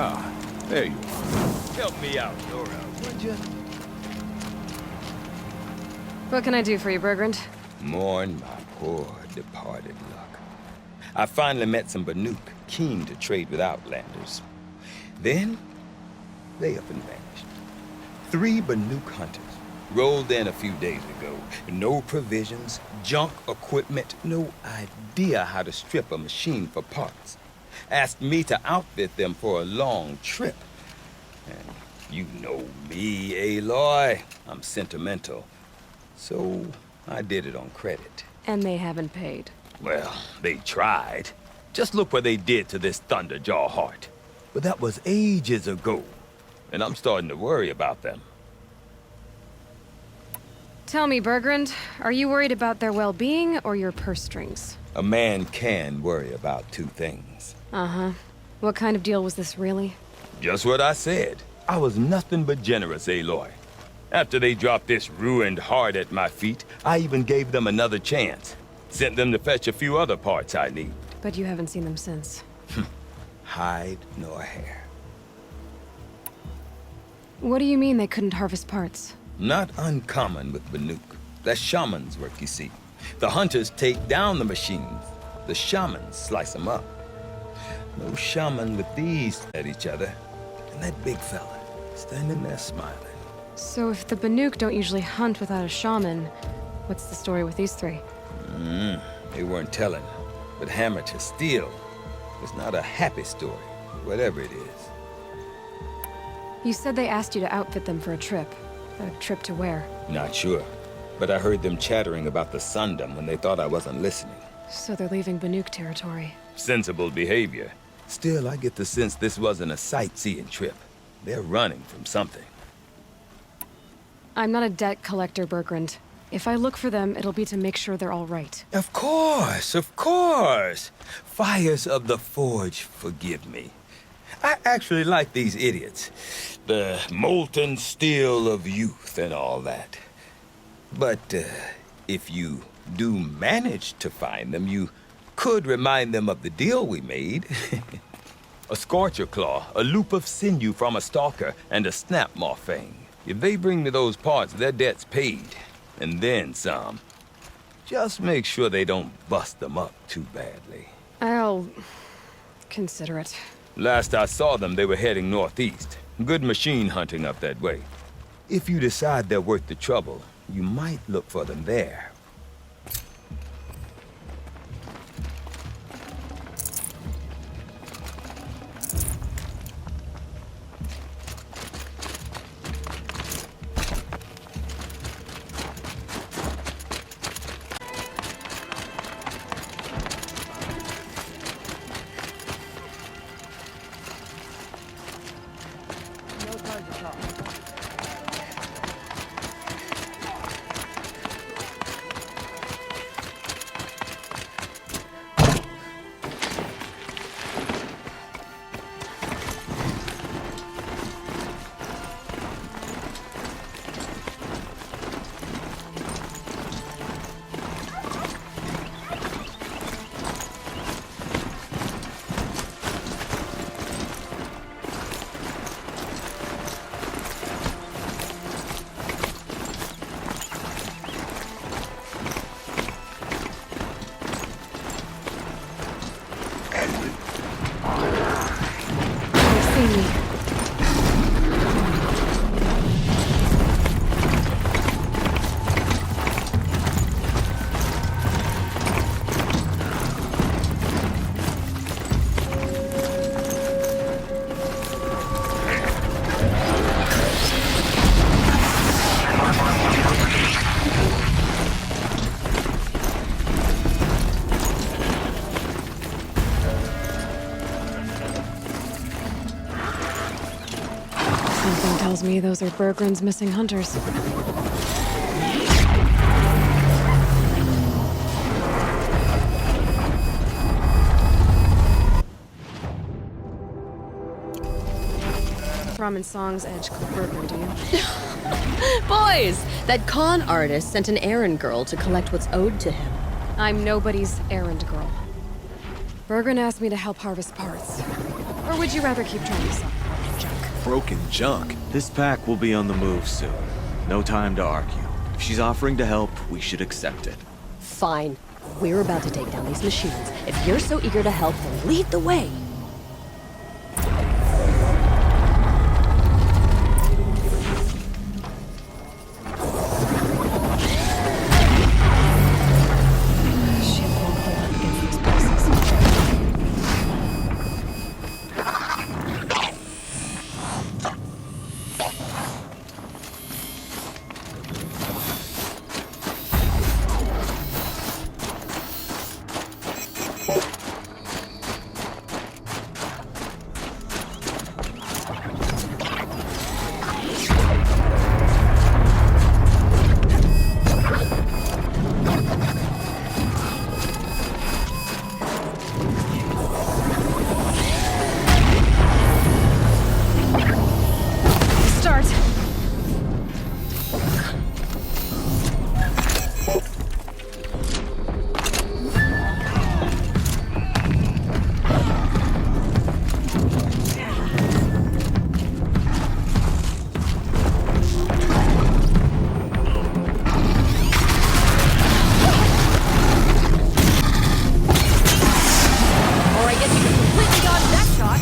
Ah, there you are. Help me out, Dora, would you? What can I do for you, Bergrand? Mourn my poor departed luck. I finally met some Banuk, keen to trade with Outlanders. Then, they up and vanished. 3 Banuk hunters rolled in a few days ago. No provisions, junk equipment, no idea how to strip a machine for parts. Asked me to outfit them for a long trip. And you know me, Aloy. I'm sentimental. So I did it on credit. And they haven't paid. Well, they tried. Just look what they did to this Thunderjaw heart. But that was ages ago. And I'm starting to worry about them. Tell me, Bergrand, are you worried about their well-being or your purse strings? A man can worry about 2 things. Uh-huh. What kind of deal was this, really? Just what I said. I was nothing but generous, Aloy. After they dropped this ruined heart at my feet, I even gave them another chance. Sent them to fetch a few other parts I need. But you haven't seen them since. Hide nor hair. What do you mean they couldn't harvest parts? Not uncommon with Banuk. That's shaman's work, you see. The hunters take down the machines. The shamans slice them up. No shaman with these at each other. And that big fella, standing there smiling. So if the Banuk don't usually hunt without a shaman, what's the story with these 3? They weren't telling. But hammer to steel was not a happy story, whatever it is. You said they asked you to outfit them for a trip. A trip to where? Not sure. But I heard them chattering about the Sundom when they thought I wasn't listening. So they're leaving Banuk territory. Sensible behavior. Still, I get the sense this wasn't a sightseeing trip. They're running from something. I'm not a debt collector, Bergrand. If I look for them, it'll be to make sure they're all right. Of course, of course. Fires of the Forge, forgive me. I actually like these idiots. The molten steel of youth and all that. But if you do manage to find them, you could remind them of the deal we made. A Scorcher Claw, a loop of sinew from a stalker, and a Snapmaw Fang. If they bring me those parts, their debt's paid. And then some. Just make sure they don't bust them up too badly. I'll consider it. Last I saw them, they were heading northeast. Good machine hunting up that way. If you decide they're worth the trouble, you might look for them there. Something tells me those are Bergrand's missing hunters. Ramen Song's edge called Bergrand, do you? Boys, that con artist sent an errand girl to collect what's owed to him. I'm nobody's errand girl. Bergren asked me to help harvest parts. Or would you rather keep trying to sell broken junk? Broken junk? This pack will be on the move soon. No time to argue. If she's offering to help, we should accept it. Fine. We're about to take down these machines. If you're so eager to help, then lead the way. Shit won't hold up against these places. Start. Or I guess you can completely dodge that shot.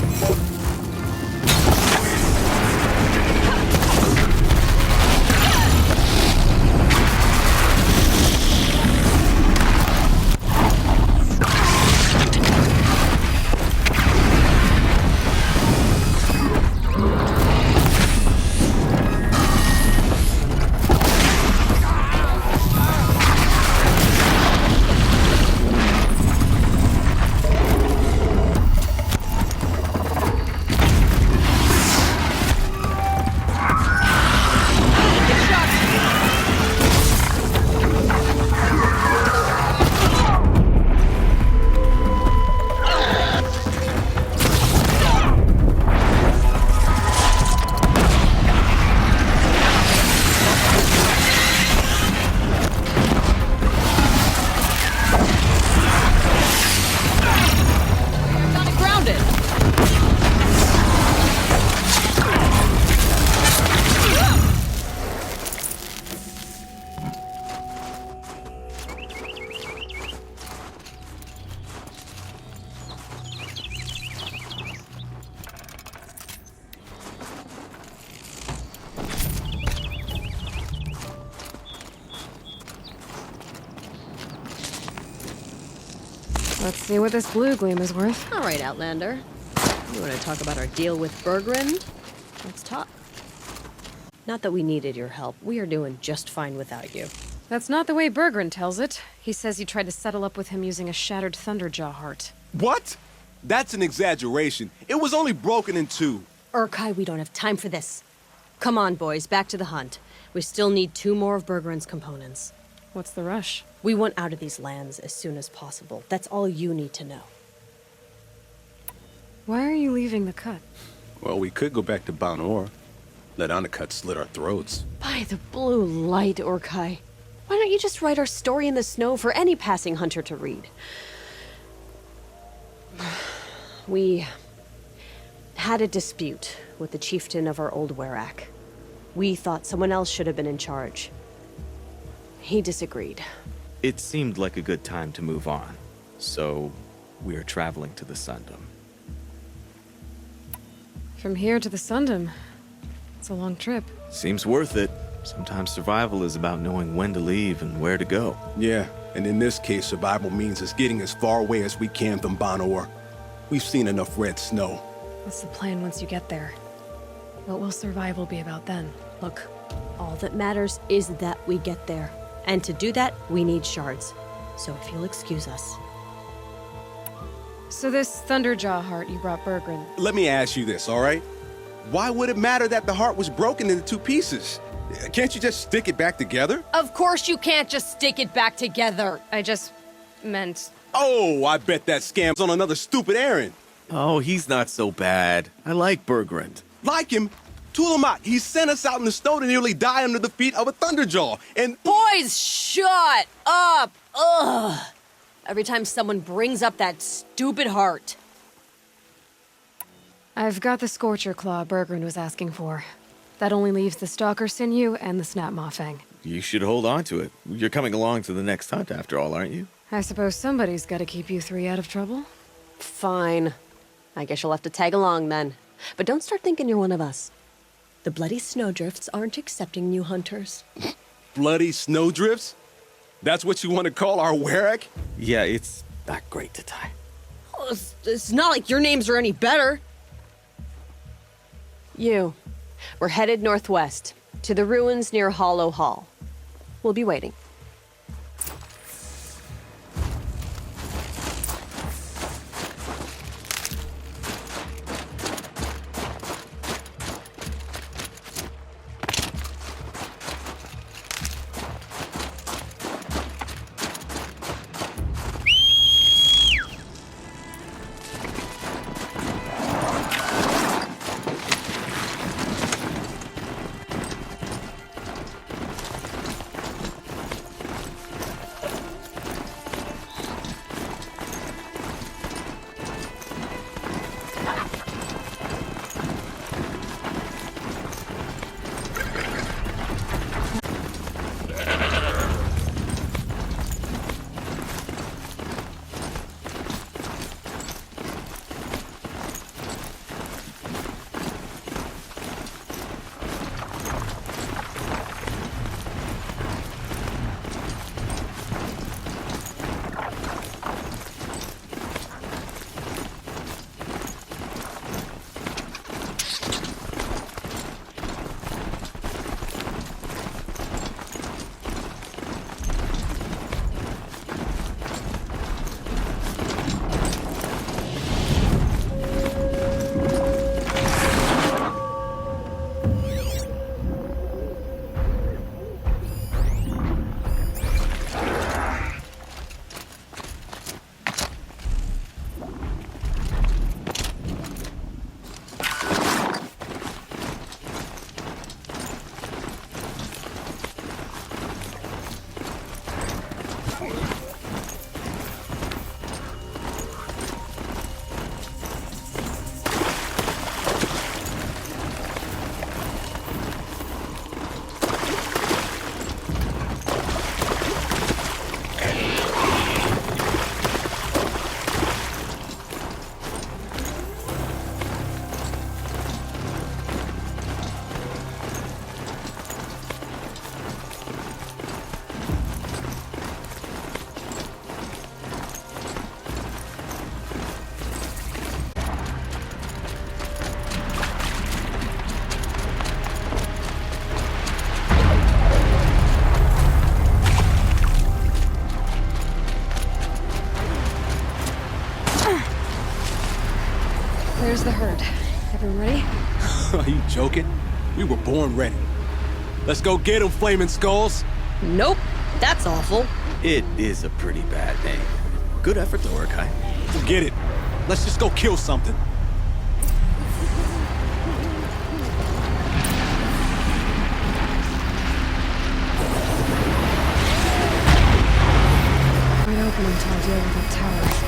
Got it grounded. Let's see what this blue gleam is worth. All right, Outlander. You want to talk about our deal with Bergren? Let's talk. Not that we needed your help. We are doing just fine without you. That's not the way Bergren tells it. He says you tried to settle up with him using a shattered Thunderjaw heart. What? That's an exaggeration. It was only broken in two. Urkai, we don't have time for this. Come on, boys, back to the hunt. We still need 2 more of Bergren's components. What's the rush? We want out of these lands as soon as possible. That's all you need to know. Why are you leaving the cut? Well, we could go back to Banor. Let Undercut slit our throats. By the blue light, Urkai. Why don't you just write our story in the snow for any passing hunter to read? We had a dispute with the chieftain of our old Werak. We thought someone else should have been in charge. He disagreed. It seemed like a good time to move on, so we're traveling to the Sundom. From here to the Sundom. It's a long trip. Seems worth it. Sometimes survival is about knowing when to leave and where to go. Yeah, and in this case, survival means us getting as far away as we can from Banor. We've seen enough red snow. What's the plan once you get there? What will survival be about then? Look, all that matters is that we get there. And to do that, we need shards. So if you'll excuse us. So this Thunderjaw heart you brought Bergren. Let me ask you this, all right? Why would it matter that the heart was broken into 2 pieces? Can't you just stick it back together? Of course you can't just stick it back together. I just meant... Oh, I bet that scam's on another stupid errand. Oh, he's not so bad. I like Bergrand. Like him, Tulamak, he sent us out in the snow to nearly die under the feet of a Thunderjaw. And Boys, shut up! Ugh! every time someone brings up that stupid heart. I've got the Scorcher Claw Bergren was asking for. That only leaves the Stalker Sinew and the Snap Maw Fang. You should hold on to it. You're coming along to the next hunt after all, aren't you? I suppose somebody's gotta keep you three out of trouble. Fine. I guess you'll have to tag along then. But don't start thinking you're one of us. The Bloody Snowdrifts aren't accepting new hunters. Bloody snowdrifts? That's what you want to call our Warrack? Yeah, it's not great to tie. Oh, it's not like your names are any better. We're headed northwest, to the ruins near Hollow Hall. We'll be waiting. There's the herd. Everyone ready? Are you joking? We were born ready. Let's go get them, Flaming Skulls. Nope, that's awful. It is a pretty bad name. Good effort, though, Urkai. Forget it. Let's just go kill something. Might open until I deal with that tower.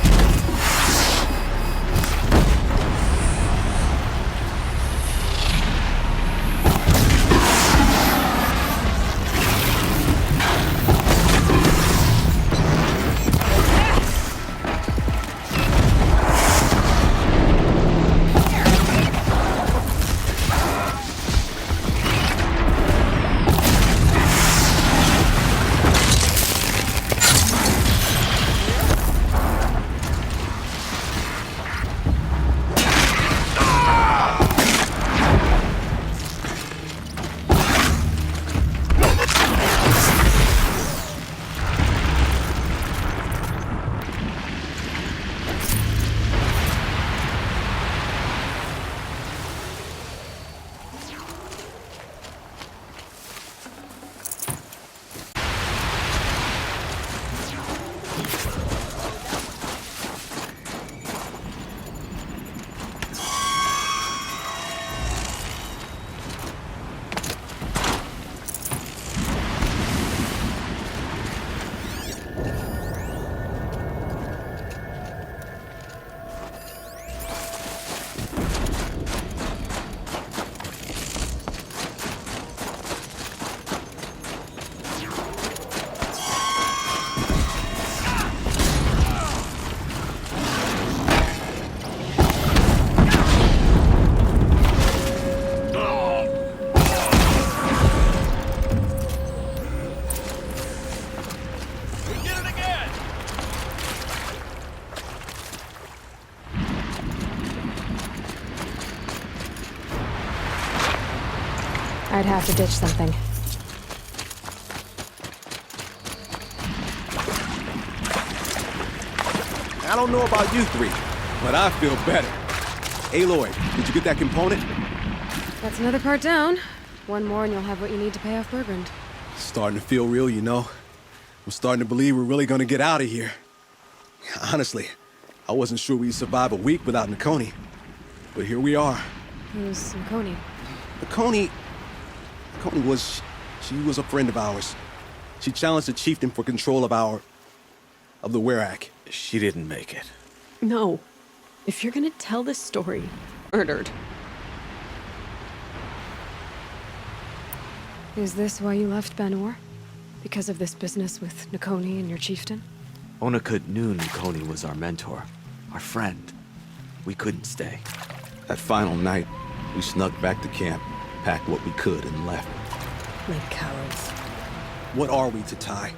I'd have to ditch something. I don't know about you three, but I feel better. Aloy, did you get that component? That's another part down. One more and you'll have what you need to pay off Bergrand. Starting to feel real, you know. I'm starting to believe we're really gonna get out of here. Honestly, I wasn't sure we'd survive a week without Nakoni. But here we are. Who's Nakoni? Nakoni was... she was a friend of ours. She challenged the chieftain for control of the Werak. She didn't make it. No. If you're gonna tell this story, murdered. Is this why you left Banor? Because of this business with Nakoni and your chieftain? Onakut knew Nakoni was our mentor, our friend. We couldn't stay. That final night, we snuck back to camp, packed what we could, and left. Like cowards. What are we to Tai?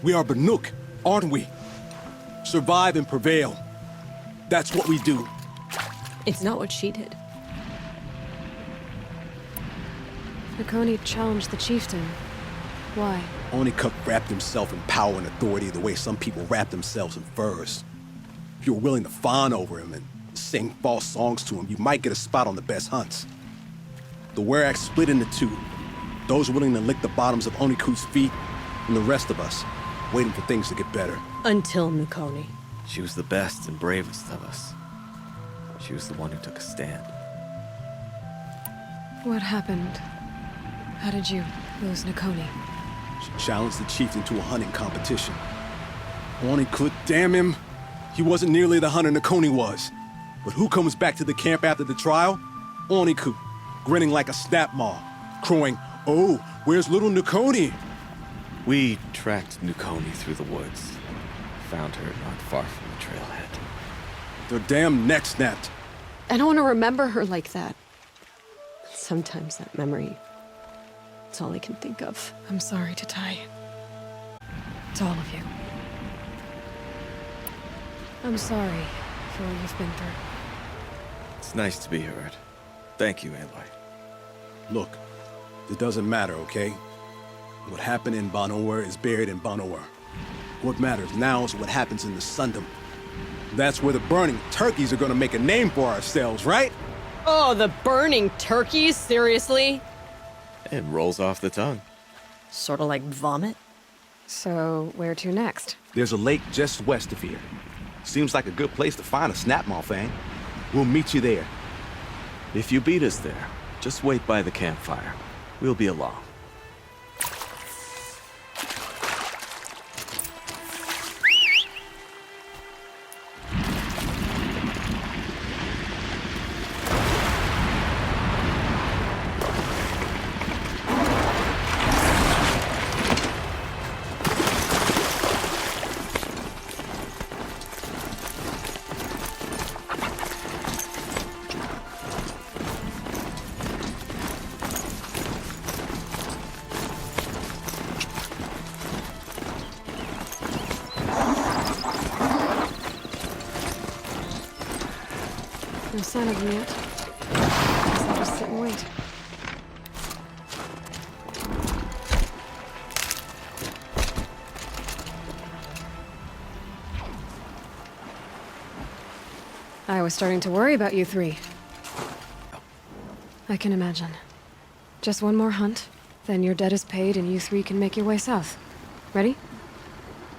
We are Banuk, aren't we? Survive and prevail. That's what we do. It's not what she did. Nakoni challenged the chieftain. Why? Onikup wrapped himself in power and authority the way some people wrap themselves in furs. If you were willing to fawn over him and sing false songs to him, you might get a spot on the best hunts. The Werak split into two. Those willing to lick the bottoms of Onikut's feet, and the rest of us, waiting for things to get better. Until Nakoni. She was the best and bravest of us. She was the one who took a stand. What happened? How did you lose Nakoni? She challenged the chieftain to a hunting competition. Onikut, damn him! He wasn't nearly the hunter Nakoni was. But who comes back to the camp after the trial? Onikut, grinning like a snap maw, crowing, "Oh, where's little Nakoni?" We tracked Nakoni through the woods. Found her not far from the trailhead. Their damn neck snapped. I don't want to remember her like that. Sometimes that memory, it's all I can think of. I'm sorry to Tai. To all of you. I'm sorry for what you've been through. It's nice to be heard. Thank you, Aloy. Look, it doesn't matter, okay? What happened in Banor is buried in Banor. What matters now is what happens in the Sundom. That's where the burning turkeys are gonna make a name for ourselves, right? Oh, the burning turkeys? Seriously? It rolls off the tongue. Sort of like vomit? So, where to next? There's a lake just west of here. Seems like a good place to find a snapmaw fang. We'll meet you there. If you beat us there, just wait by the campfire. We'll be along. No sign of them yet. Guess I'll just sit and wait. I was starting to worry about you three. I can imagine. Just one more hunt, then your debt is paid and you three can make your way south. Ready?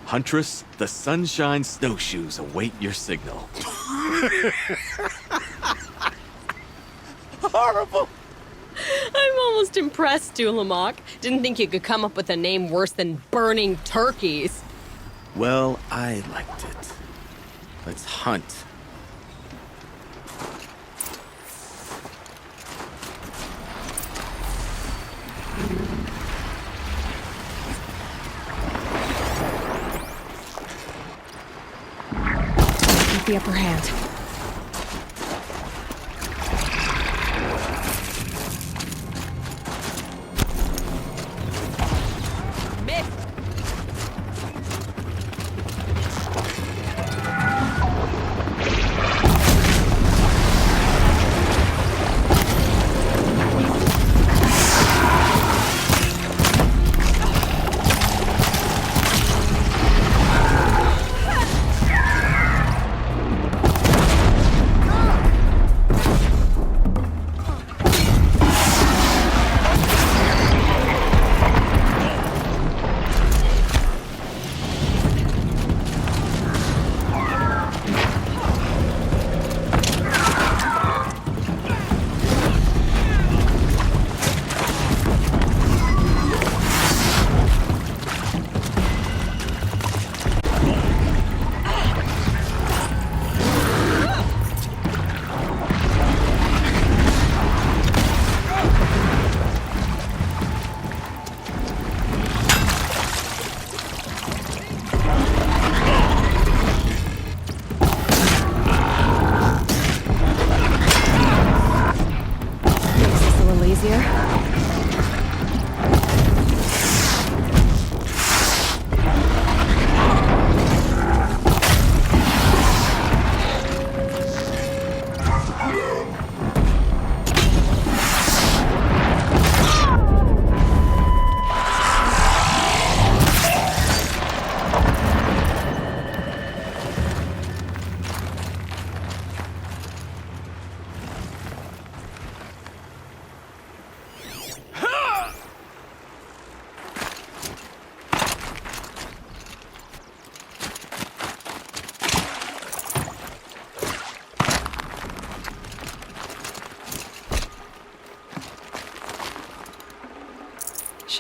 Huntress, the Sunshine Snowshoes await your signal. Horrible! I'm almost impressed, Dulamok. Didn't think you could come up with a name worse than burning turkeys. Well, I liked it. Let's hunt. Get the upper hand.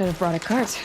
Should have brought a cart.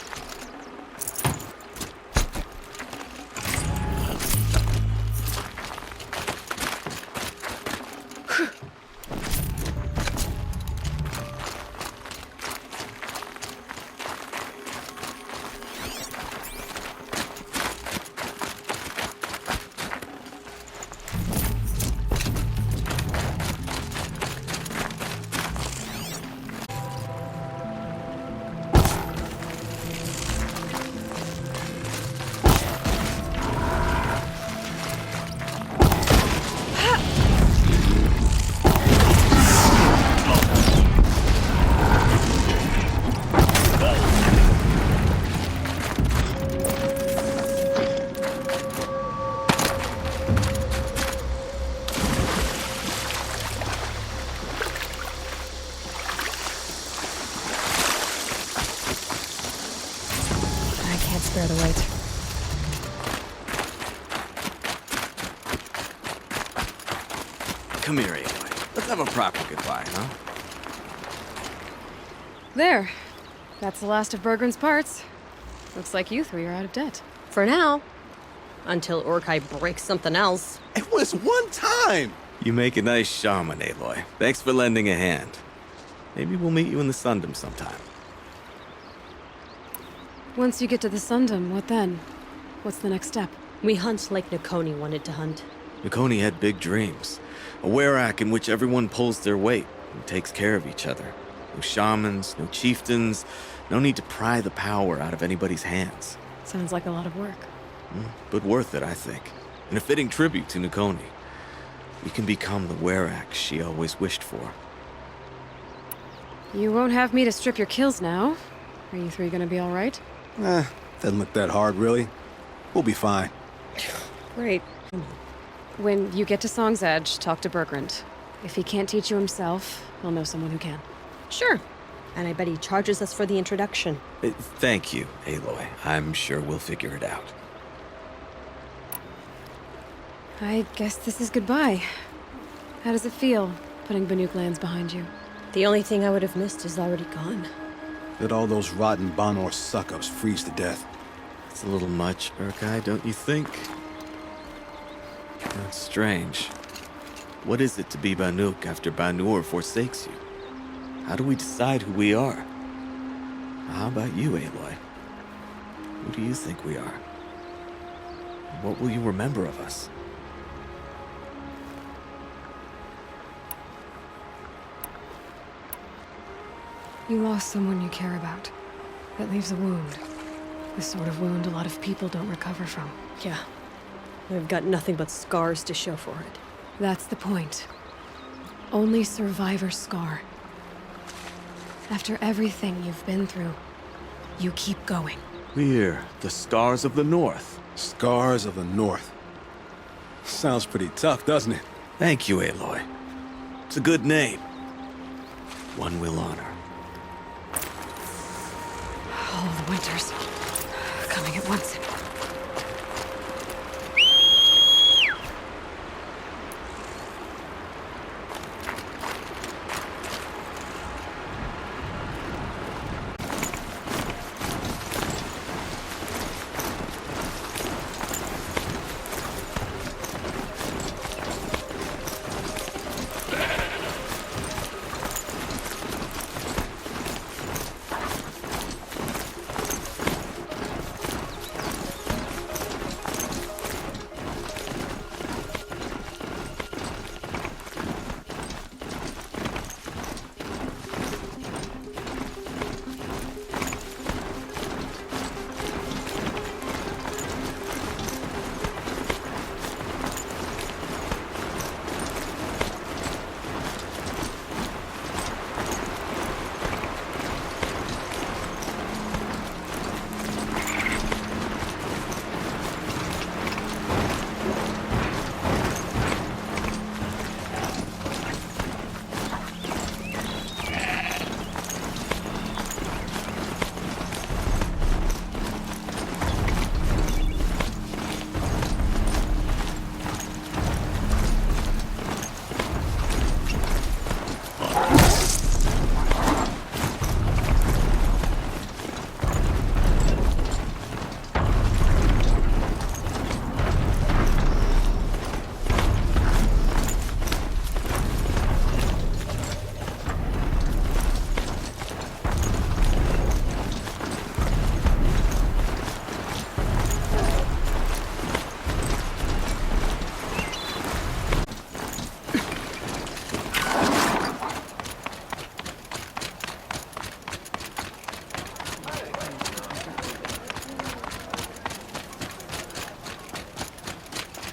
Spare the weight. Come here, Aloy. Let's have a proper goodbye, huh? There. That's the last of Bergren's parts. Looks like you three are out of debt. For now. Until Urkai breaks something else. It was one time! You make a nice shaman, Aloy. Thanks for lending a hand. Maybe we'll meet you in the Sundom sometime. Once you get to the Sundom, what then? What's the next step? We hunt like Nakoni wanted to hunt. Nakoni had big dreams. A werak in which everyone pulls their weight and takes care of each other. No shamans, no chieftains, no need to pry the power out of anybody's hands. Sounds like a lot of work. But worth it, I think. And a fitting tribute to Nakoni. We can become the werak she always wished for. You won't have me to strip your kills now. Are you three gonna be all right? Doesn't look that hard, really. We'll be fine. Great. When you get to Song's Edge, talk to Bergrand. If he can't teach you himself, he'll know someone who can. Sure. And I bet he charges us for the introduction. Thank you, Aloy. I'm sure we'll figure it out. I guess this is goodbye. How does it feel, putting Banuk lands behind you? The only thing I would have missed is already gone. Let all those rotten Banor suck-ups freeze to death. It's a little much, Urkai, don't you think? That's strange. What is it to be Banuk after Banur forsakes you? How do we decide who we are? How about you, Aloy? Who do you think we are? What will you remember of us? You lost someone you care about. That leaves a wound. The sort of wound a lot of people don't recover from. Yeah. I've got nothing but scars to show for it. That's the point. Only survivor's scar. After everything you've been through, you keep going. We're the Scars of the North. Scars of the North. Sounds pretty tough, doesn't it? Thank you, Aloy. It's a good name. One we'll honor. All the winters. Coming at once.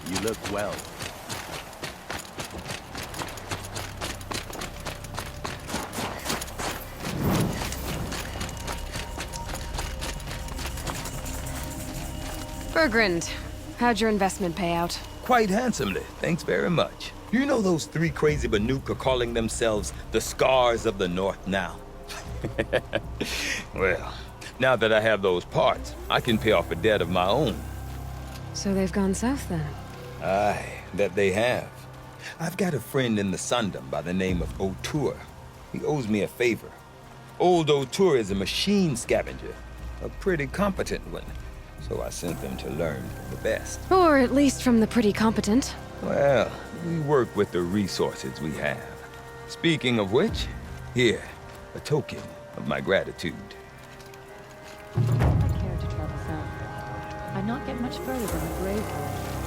You look well. Bergrand, how'd your investment pay out? Quite handsomely, thanks very much. You know those three crazy Banuk are calling themselves the Scars of the North now? Well, now that I have those parts, I can pay off a debt of my own. So they've gone south then? Aye, that they have. I've got a friend in the Sundom by the name of O'Toole. He owes me a favor. Old O'Toole is a machine scavenger, a pretty competent one. So I sent them to learn the best. Or at least from the pretty competent. Well, we work with the resources we have. Speaking of which, here, a token of my gratitude. I care to travel south. I'd not get much further than the grave road.